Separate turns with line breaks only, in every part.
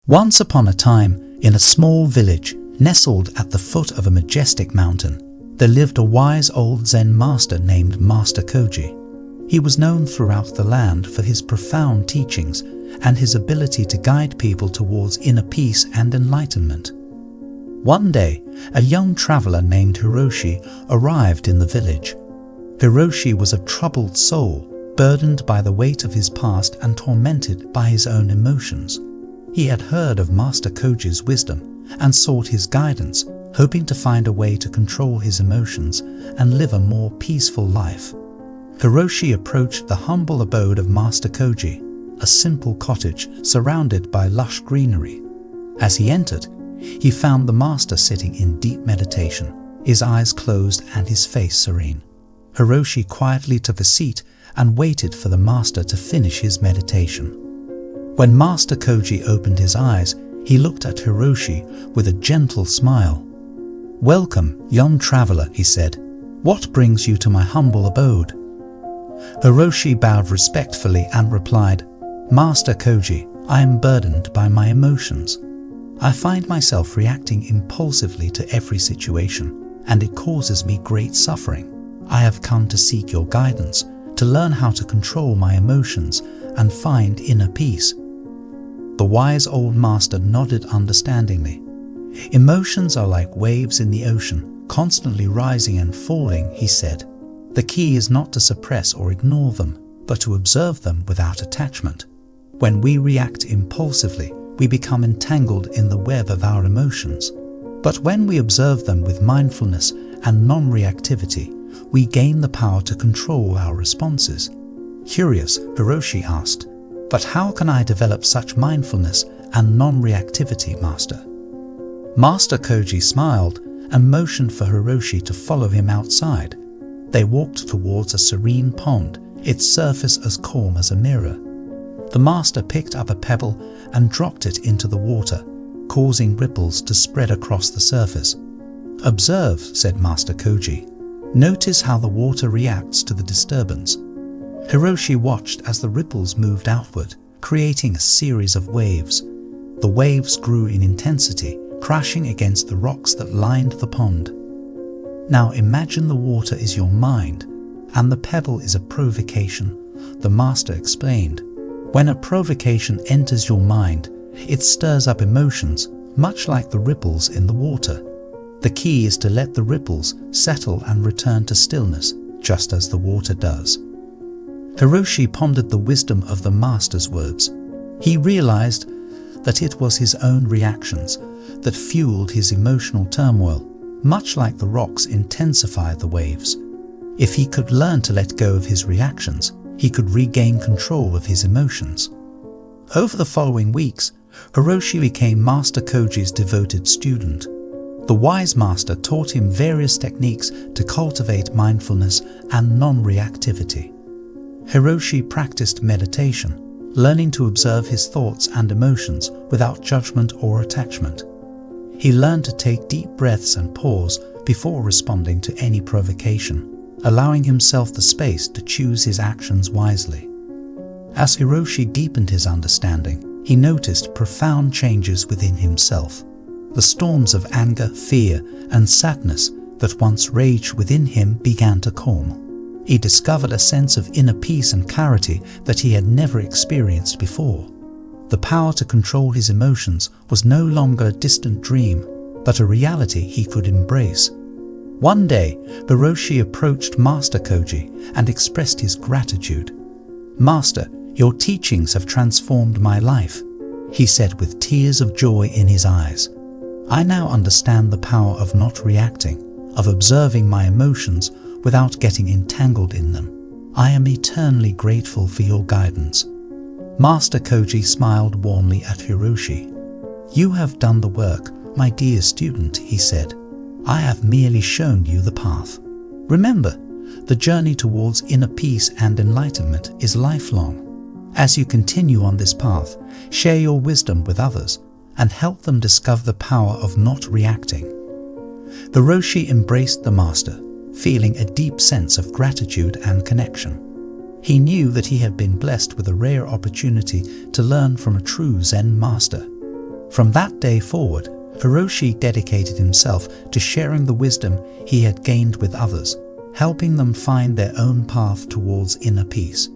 Once upon a time, in a small village nestled at the foot of a majestic mountain, there lived a wise old Zen master named Master Koji. He was known throughout the land for his profound teachings and his ability to guide people towards inner peace and enlightenment. One day, a young traveler named Hiroshi arrived in the village. Hiroshi was a troubled soul, burdened by the weight of his past and tormented by his own emotions. He had heard of Master Koji's wisdom and sought his guidance, hoping to find a way to control his emotions and live a more peaceful life. Hiroshi approached the humble abode of Master Koji, a simple cottage surrounded by lush greenery. As he entered, he found the master sitting in deep meditation, his eyes closed and his face serene. Hiroshi quietly took a seat and waited for the master to finish his meditation. When Master Koji opened his eyes, he looked at Hiroshi with a gentle smile. "Welcome, young traveler," he said. "What brings you to my humble abode?" Hiroshi bowed respectfully and replied, "Master Koji, I am burdened by my emotions. I find myself reacting impulsively to every situation, and it causes me great suffering. I have come to seek your guidance, to learn how to control my emotions and find inner peace." The wise old master nodded understandingly. "Emotions are like waves in the ocean, constantly rising and falling," he said. "The key is not to suppress or ignore them, but to observe them without attachment. When we react impulsively, we become entangled in the web of our emotions. But when we observe them with mindfulness and non-reactivity, we gain the power to control our responses." Curious, Hiroshi asked, "But how can I develop such mindfulness and non-reactivity, Master?" Master Koji smiled and motioned for Hiroshi to follow him outside. They walked towards a serene pond, its surface as calm as a mirror. The master picked up a pebble and dropped it into the water, causing ripples to spread across the surface. "Observe," said Master Koji. "Notice how the water reacts to the disturbance." Hiroshi watched as the ripples moved outward, creating a series of waves. The waves grew in intensity, crashing against the rocks that lined the pond. "Now imagine the water is your mind, and the pebble is a provocation," the master explained. "When a provocation enters your mind, it stirs up emotions, much like the ripples in the water. The key is to let the ripples settle and return to stillness, just as the water does." Hiroshi pondered the wisdom of the master's words. He realized that it was his own reactions that fueled his emotional turmoil, much like the rocks intensify the waves. If he could learn to let go of his reactions, he could regain control of his emotions. Over the following weeks, Hiroshi became Master Koji's devoted student. The wise master taught him various techniques to cultivate mindfulness and non-reactivity. Hiroshi practiced meditation, learning to observe his thoughts and emotions without judgment or attachment. He learned to take deep breaths and pause before responding to any provocation, allowing himself the space to choose his actions wisely. As Hiroshi deepened his understanding, he noticed profound changes within himself. The storms of anger, fear, and sadness that once raged within him began to calm. He discovered a sense of inner peace and clarity that he had never experienced before. The power to control his emotions was no longer a distant dream, but a reality he could embrace. One day, Hiroshi approached Master Koji and expressed his gratitude. "Master, your teachings have transformed my life," he said with tears of joy in his eyes. "I now understand the power of not reacting, of observing my emotions without getting entangled in them. I am eternally grateful for your guidance." Master Koji smiled warmly at Hiroshi. "You have done the work, my dear student," he said. "I have merely shown you the path. Remember, the journey towards inner peace and enlightenment is lifelong. As you continue on this path, share your wisdom with others and help them discover the power of not reacting." Hiroshi embraced the master, feeling a deep sense of gratitude and connection. He knew that he had been blessed with a rare opportunity to learn from a true Zen master. From that day forward, Hiroshi dedicated himself to sharing the wisdom he had gained with others, helping them find their own path towards inner peace.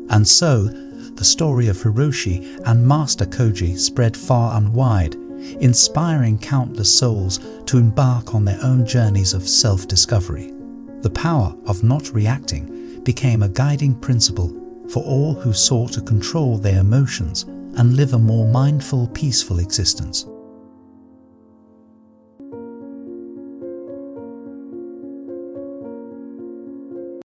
And so, the story of Hiroshi and Master Koji spread far and wide, inspiring countless souls to embark on their own journeys of self-discovery. The power of not reacting became a guiding principle for all who sought to control their emotions and live a more mindful, peaceful existence.